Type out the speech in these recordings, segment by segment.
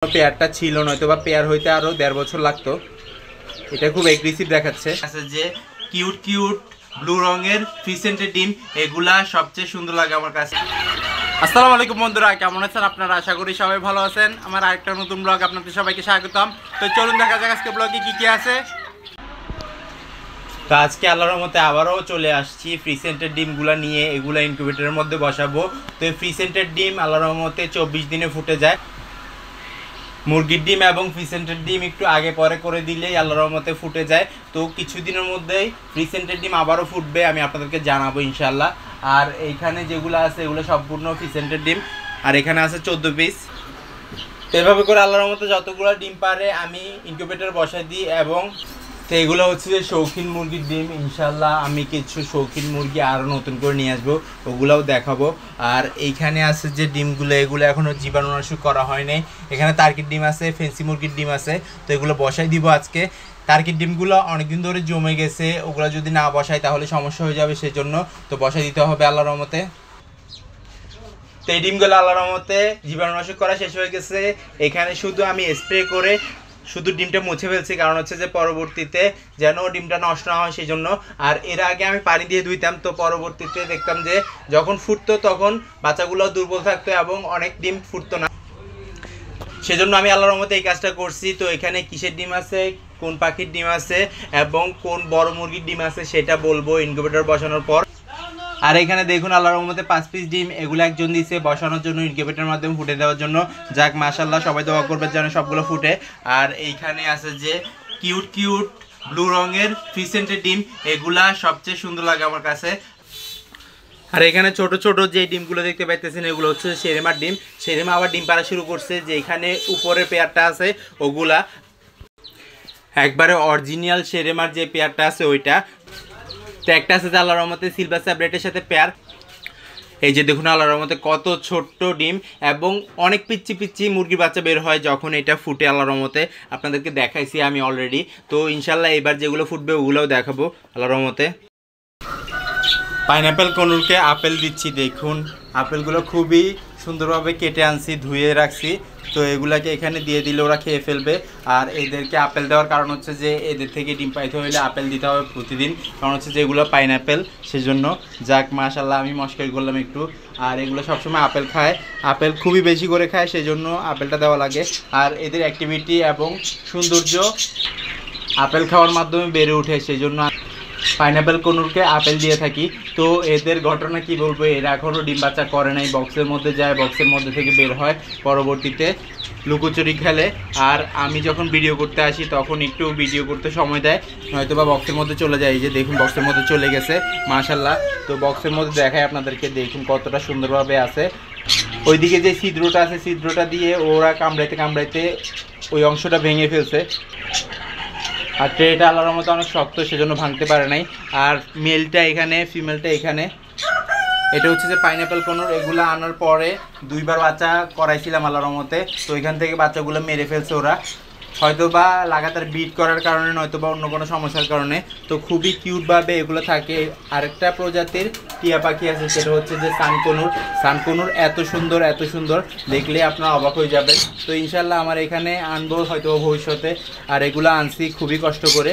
পেয়ারটা ছিল, নয়তো বা পেয়ার হইতে আরো 1.5 বছর লাগতো। এটা খুব এগ্রেসিভ দেখাচ্ছে। আচ্ছা, যে কিউট কিউট ব্লু রঙের ফিসেন্টের ডিম, এগুলা সবচেয়ে সুন্দর লাগে আমার কাছে। আসসালামু আলাইকুম বন্ধুরা, কেমন আছেন আপনারা? আশা করি সবাই ভালো আছেন। আমার আরেকটা নতুন ব্লগ আপনাদের সবাইকে স্বাগতম। তো চলুন দেখা যাক আজকে ব্লগে কি কি আছে। তো আজকে আল্লাহর রহমতে আবারও চলে আসছি ফ্রিসেন্টের ডিমগুলো নিয়ে। এগুলা ইনকিউবেটরের মধ্যে বসাবো। তো এই ফ্রিসেন্টের ডিম আল্লাহর রহমতে 24 দিনে ফুটে যায়। মুরগির ডিম এবং ফিসেন্টের ডিম একটু আগে পরে করে দিলেই আল্লাহর রহমতে ফুটে যায়। তো কিছুদিনের মধ্যেই ফিসেন্টের ডিম আবারও ফুটবে, আমি আপনাদেরকে জানাবো ইনশাল্লাহ। আর এইখানে যেগুলো আছে এগুলো সম্পূর্ণ ফিসেন্টের ডিম, আর এখানে আছে 14 পিস। তো এভাবে করে আল্লাহর রহমতে যতগুলো ডিম পারে আমি ইনকিউবেটর বসাই দিই। এবং তো এগুলো হচ্ছে যে শৌখিন মুরগির ডিম। ইনশাল্লাহ আমি কিছু শৌখিন মুরগি আরও নতুন করে নিয়ে আসবো, ওগুলাও দেখাবো। আর এইখানে আছে যে ডিমগুলো, এগুলো এখনও জীবাণুনাশক করা হয় নাই। এখানে টার্কির ডিম আছে, ফেন্সি মুরগির ডিম আছে। তো এগুলো বসাই দিব আজকে। টার্কির ডিমগুলো অনেকদিন ধরে জমে গেছে, ওগুলো যদি না বসাই তাহলে সমস্যা হয়ে যাবে, সেই জন্য তো বসাই দিতে হবে আল্লাহর রহমতে। তো এই ডিমগুলো আল্লাহর রহমতে জীবাণুনাশক করা শেষ হয়ে গেছে। এখানে শুধু আমি স্প্রে করে শুধু ডিমটা মুছে ফেলছি, কারণ হচ্ছে যে পরবর্তীতে যেন ডিমটা নষ্ট না হয় সেই জন্য। আর এর আগে আমি পানি দিয়ে ধুইতাম, তো পরবর্তীতে দেখতাম যে যখন ফুটতো তখন বাচ্চাগুলো দুর্বল থাকতো এবং অনেক ডিম ফুটতো না, সেজন্য আমি আল্লাহর রহমতে এই কাজটা করছি। তো এখানে কিসের ডিম আছে, কোন পাখির ডিম আছে এবং কোন বড় মুরগির ডিম আছে সেটা বলবো ইনকিউবেটর বসানোর পর। আর এখানে দেখুন আল্লাহর রহমতে 5 পিস ডিম, এগুলো একজন দিয়েছে বসানোর জন্য, ইনকিউবেটরের মাধ্যমে ফুটে দেওয়ার জন্য। যাক মাশাআল্লাহ, সবাই দোয়া করবে যেন সবগুলো ফুটে। আর এইখানে আছে যে কিউট কিউট ব্লু রঙের ফিসেন্টের ডিম, এগুলা সবচেয়ে সুন্দর লাগে আমার কাছে। আর এখানে ছোট ছোট যে ডিমগুলো দেখতে পাইতেছেন এগুলো হচ্ছে শেরেমার ডিম। শেরেমা আবার ডিম পাড়া শুরু করছে। যে এখানে উপরের পেয়ারটা আছে ওগুলা একবারে অরিজিনাল শেরেমার যে পেয়ারটা আছে ওইটা। তো একটা আছে যে আল্লাহর রহমতে সিলভার স্যাবলেটের সাথে পেয়ার। এই যে দেখুন আল্লাহর রহমতে কত ছোট্ট ডিম এবং অনেক পিচ্ছি পিচ্ছি মুরগির বাচ্চা বের হয় যখন এটা ফুটে। আল্লাহর রহমতে আপনাদেরকে দেখাইছি আমি অলরেডি। তো ইনশাল্লাহ এবার যেগুলো ফুটবে ওগুলোও দেখাবো আল্লাহর রহমতে। পাইনাপেল কনুরকে আপেল দিচ্ছি। দেখুন আপেলগুলো খুবই সুন্দরভাবে কেটে আনছি, ধুয়ে রাখছি। তো এগুলাকে এখানে দিয়ে দিলে ওরা খেয়ে ফেলবে। আর এদেরকে আপেল দেওয়ার কারণ হচ্ছে যে এদের থেকে ডিম পাইতে হলে আপেল দিতে হবে প্রতিদিন, কারণ হচ্ছে যে এগুলো পাইনাপেল, সেজন্য। যাক মাশাআল্লাহ, আমি মশকারি করলাম একটু। আর এগুলো সবসময় আপেল খায়, আপেল খুবই বেশি করে খায়, সেজন্য আপেলটা দেওয়া লাগে। আর এদের অ্যাক্টিভিটি এবং সৌন্দর্য আপেল খাওয়ার মাধ্যমে বেড়ে ওঠে, সেই জন্য পাইনাপেল কনুরকে আপেল দিয়ে থাকি। তো এদের ঘটনা কি বলবো, এরা এখনও ডিম বাচ্চা করে নাই। বক্সের মধ্যে যায়, বক্সের মধ্যে থেকে বের হয়, পরবর্তীতে লুকোচুরি খেলে। আর আমি যখন ভিডিও করতে আসি তখন একটু ভিডিও করতে সময় দেয়, হয়তো বা বক্সের মধ্যে চলে যায়। এই যে দেখুন বক্সের মধ্যে চলে গেছে মাশাআল্লাহ। তো বক্সের মধ্যে দেখায় আপনাদেরকে, দেখুন কতটা সুন্দরভাবে আছে। ওইদিকে যে ছিদ্রটা আছে, ছিদ্রটা দিয়ে ওরা কামড়াইতে কামড়াইতে ওই অংশটা ভেঙে ফেলছে। আর ট্রেটা আল্লাহর রহমতে অনেক শক্ত, সেজন্য ভাঙতে পারে নাই। আর মেলটা এখানে, ফিমেলটা এখানে। এটা হচ্ছে যে পাইনাপেল কনুর। এগুলো আনার পরে 2বার বাচ্চা করাইছিলাম আল্লাহর রহমতে। তো এখান থেকে বাচ্চাগুলো মেরে ফেলছে ওরা, হয়তো বা লাগাতার বিট করার কারণে, নয়তো বা অন্য কোনো সমস্যার কারণে। তো খুবই কিউটভাবে এগুলো থাকে। আরেকটা প্রজাতির টিয়া পাখি আছে, সেটা হচ্ছে যে সানকনুর। সানকনুর এত সুন্দর, এত সুন্দর, দেখলে আপনারা অবাক হয়ে যাবেন। তো ইনশাল্লাহ আমার এখানে আনবো হয়তো ভবিষ্যতে। আর এগুলো আনছি খুবই কষ্ট করে।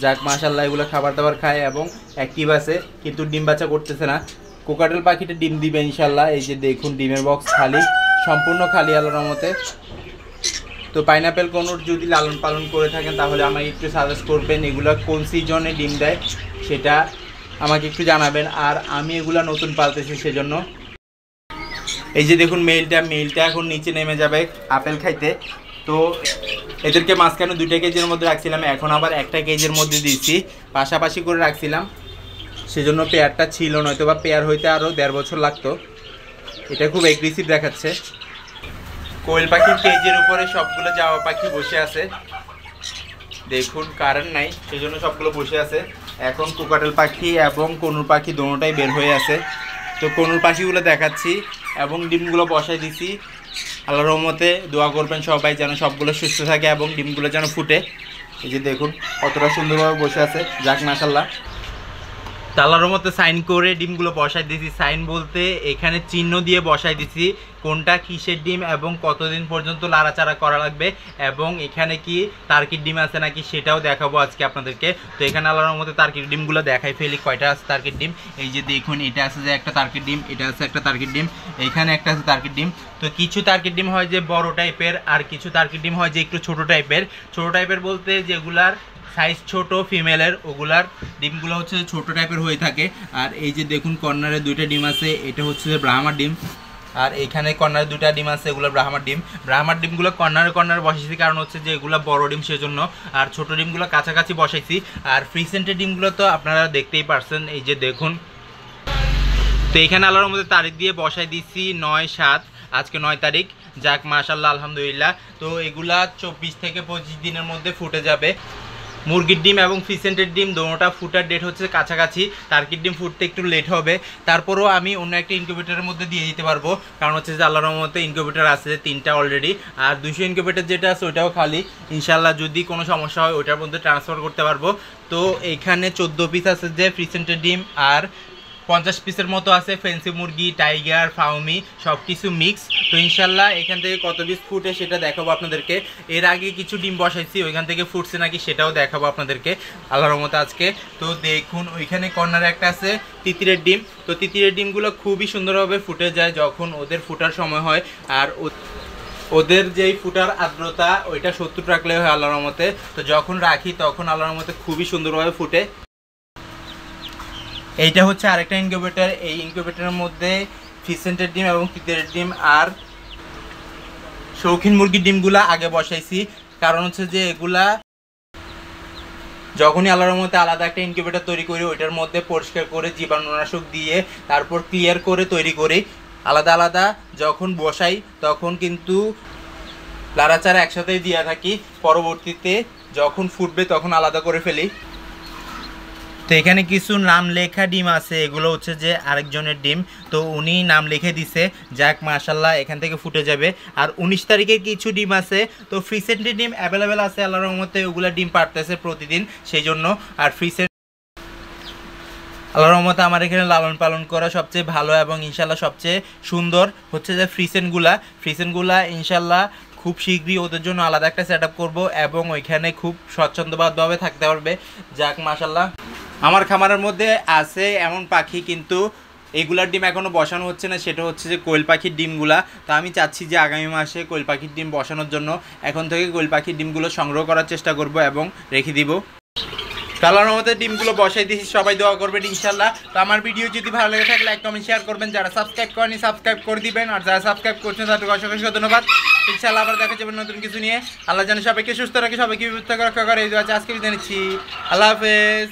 যাক মাশাল্লাহ, এগুলো খাবার দাবার খায় এবং অ্যাক্টিভ আছে, কিন্তু ডিম বাচ্চা করতেছে না। কোকাটেল পাখিটা ডিম দিবে ইনশাল্লাহ। এই যে দেখুন ডিমের বক্স খালি, সম্পূর্ণ খালি আল্লাহর রহমতে। তো পাইনাপেল কনুর যদি লালন পালন করে থাকেন তাহলে আমাকে একটু সাজেস্ট করবেন, এগুলো কোন সিজনে ডিম দেয় সেটা আমাকে একটু জানাবেন। আর আমি এগুলো নতুন পালতেছি, সেজন্য। এই যে দেখুন মেলটা এখন নিচে নেমে যাবে আপেল খাইতে। তো এদেরকে মাঝখানে 2টা কেজির মধ্যে রাখছিলাম, এখন আবার 1টা কেজির মধ্যে দিয়েছি, পাশাপাশি করে রাখছিলাম, সেজন্য পেয়ারটা ছিল, নয়তো বা পেয়ার হইতে আরও 1.5 বছর লাগতো। এটা খুব এগ্রেসিভ দেখাচ্ছে। কোয়েল পাখির কেজের উপরে সবগুলো জাওয়া পাখি বসে আছে। দেখুন কারেন্ট নাই, সেই জন্য সবগুলো বসে আছে। এখন কোকাটেল পাখি এবং কনুর পাখি দোনোটাই বের হয়ে আছে। তো কনুর পাখিগুলো দেখাচ্ছি এবং ডিমগুলো বসাই দিছি। আল্লাহর রহমতে দোয়া করবেন সবাই যেন সবগুলো সুস্থ থাকে এবং ডিমগুলো যেন ফুটে। এই যে দেখুন কতটা সুন্দরভাবে বসে আছে। যাক মাশাআল্লাহ। তালার মতো সাইন করে ডিমগুলো বসাই দিয়েছি। সাইন বলতে এখানে চিহ্ন দিয়ে বসাই দিছি কোনটা কিসের ডিম এবং কতদিন পর্যন্ত লাড়াচাড়া করা লাগবে, এবং এখানে কি টার্কির ডিম আছে নাকি সেটাও দেখাবো আজকে আপনাদেরকে। তো এখানে আল্লাহর মতো টার্কির ডিমগুলো দেখাই ফেলি কয়টা আছে টার্কির ডিম। এই যে দেখুন, এটা আছে যে একটা টার্কির ডিম, এটা আছে একটা টার্কির ডিম, এইখানে একটা আছে টার্কির ডিম। তো কিছু টার্কির ডিম হয় যে বড় টাইপের, আর কিছু টার্কির ডিম হয় যে একটু ছোট টাইপের। ছোট টাইপের বলতে যেগুলার সাইজ ছোট ফিমেলের, ওগুলার ডিমগুলো হচ্ছে ছোট টাইপের হয়ে থাকে। আর এই যে দেখুন কর্নারে দুইটা ডিম আছে, এটা হচ্ছে ব্রাহ্মার ডিম। আর এখানে কর্নারে দুইটা ডিম আছে, এগুলো ব্রাহ্মার ডিম। ব্রাহ্মার ডিমগুলো কর্নারে কর্নারে বসাইছি কারণ হচ্ছে যে এগুলো বড় ডিম সেজন্য, আর ছোট ডিমগুলো কাছাকাছি বসাইছি। আর ফ্রিসেন্টের ডিমগুলো তো আপনারা দেখতেই পারছেন, এই যে দেখুন। তো এখানে আল্লাহর মধ্যে তারিখ দিয়ে বসাই দিচ্ছি 9/7, আজকে 9 তারিখ। যাক মাশাআল্লাহ, আলহামদুলিল্লাহ। তো এগুলা 24 থেকে 25 দিনের মধ্যে ফুটে যাবে। মুরগির ডিম এবং ফিসেন্টের ডিম দোনোটা ফুটার ডেট হচ্ছে কাছাকাছি। টার্কির ডিম ফুটতে একটু লেট হবে, তারপরেও আমি অন্য একটা ইনকিউবেটরের মধ্যে দিয়ে দিতে পারবো, কারণ হচ্ছে যে আল্লাহর রহমতে ইনকিউবেটর আছে 3টা অলরেডি। আর 200 ইনকিউবেটর যেটা আছে ওইটাও খালি, ইনশাল্লাহ যদি কোনো সমস্যা হয় ওইটার মধ্যে ট্রান্সফার করতে পারবো। তো এইখানে 14 পিস আছে যে ফিসেন্টের ডিম, আর 50 পিসের মতো আছে ফেন্সি মুরগি, টাইগার, ফাউমি, সব কিছু মিক্স। তো ইনশাল্লাহ এখান থেকে কত পিস ফুটে সেটা দেখাবো আপনাদেরকে। এর আগে কিছু ডিম বসাইছি, ওইখান থেকে ফুটছে নাকি সেটাও দেখাবো আপনাদেরকে আল্লাহর রহমতে আজকে। তো দেখুন ওইখানে কর্নারে একটা আছে তিতিরের ডিম। তো তিতিরের ডিমগুলো খুবই সুন্দরভাবে ফুটে যায় যখন ওদের ফুটার সময় হয়। আর ওদের যেই ফুটার আর্দ্রতা ওইটা 70 রাখলে হয় আল্লাহর রহমতে। তো যখন রাখি তখন আল্লাহর রহমতে খুবই সুন্দরভাবে ফুটে। এইটা হচ্ছে আরেকটা ইনকিউবেটর। এই ইনকিউবেটরের মধ্যে ফিসেন্টের ডিম এবং তিতিরের ডিম আর শৌখিন মুরগির ডিমগুলা আগে বসাইছি, কারণ হচ্ছে যে এগুলা যখনই আল্লাহর মধ্যে আলাদা একটা ইনকিউবেটর তৈরি করি ওইটার মধ্যে পরিষ্কার করে জীবাণুনাশক দিয়ে তারপর ক্লিয়ার করে তৈরি করি। আলাদা আলাদা যখন বসাই তখন কিন্তু লাড়াচাড়া একসাথেই দিয়ে থাকি, পরবর্তীতে যখন ফুটবে তখন আলাদা করে ফেলি। তো এখানে কিছু নাম লেখা ডিম আছে, এগুলো হচ্ছে যে আরেকজনের ডিম। তো উনি নাম লিখে দিছে, যাক মাশাল্লাহ এখান থেকে ফুটে যাবে। আর 19 তারিখের কিছু ডিম আছে। তো ফ্রিসেন্টের ডিম অ্যাভেলেবেল আছে আল্লাহর রহমতে, ওগুলা ডিম পারতেছে প্রতিদিন সেই জন্য। আর ফ্রিসেন্ট আল্লাহর রহমতে আমার এখানে লালন পালন করা সবচেয়ে ভালো এবং ইনশাল্লাহ সবচেয়ে সুন্দর হচ্ছে যে ফ্রিসেন্টগুলা ইনশাল্লাহ খুব শীঘ্রই ওদের জন্য আলাদা একটা সেট আপ করবো এবং ওইখানে খুব স্বচ্ছন্দভাবে থাকতে পারবে। যাক মাশাল্লাহ, আমার খামারের মধ্যে আছে এমন পাখি কিন্তু এগুলার ডিম এখনও বসানো হচ্ছে না, সেটা হচ্ছে যে কোয়েল পাখির ডিমগুলা। তো আমি চাচ্ছি যে আগামী মাসে কোয়েল পাখির ডিম বসানোর জন্য এখন থেকে কোয়েল পাখির ডিমগুলো সংগ্রহ করার চেষ্টা করব এবং রেখে দিব। আল্লাহর রহমতে ডিমগুলো বসাই দিয়েছি, সবাই দোয়া করবেন ইনশাল্লাহ। তো আমার ভিডিও যদি ভালো লেগে থাকে লাইক কমেন্ট শেয়ার করবেন, যারা সাবস্ক্রাইব করেনি সাবস্ক্রাইব করে দিবেন, আর যারা সাবস্ক্রাইব করছেন তাদেরকে অসংখ্য ধন্যবাদ। ইনশাল্লাহ আবার দেখা যাবে নতুন কিছু নিয়ে। আল্লাহ যেন সবাইকে সুস্থ রাখে, সবাইকে বিপদ থেকে রক্ষা করে। এই আজকে বিদায় নিচ্ছি, আল্লাহ হাফেজ।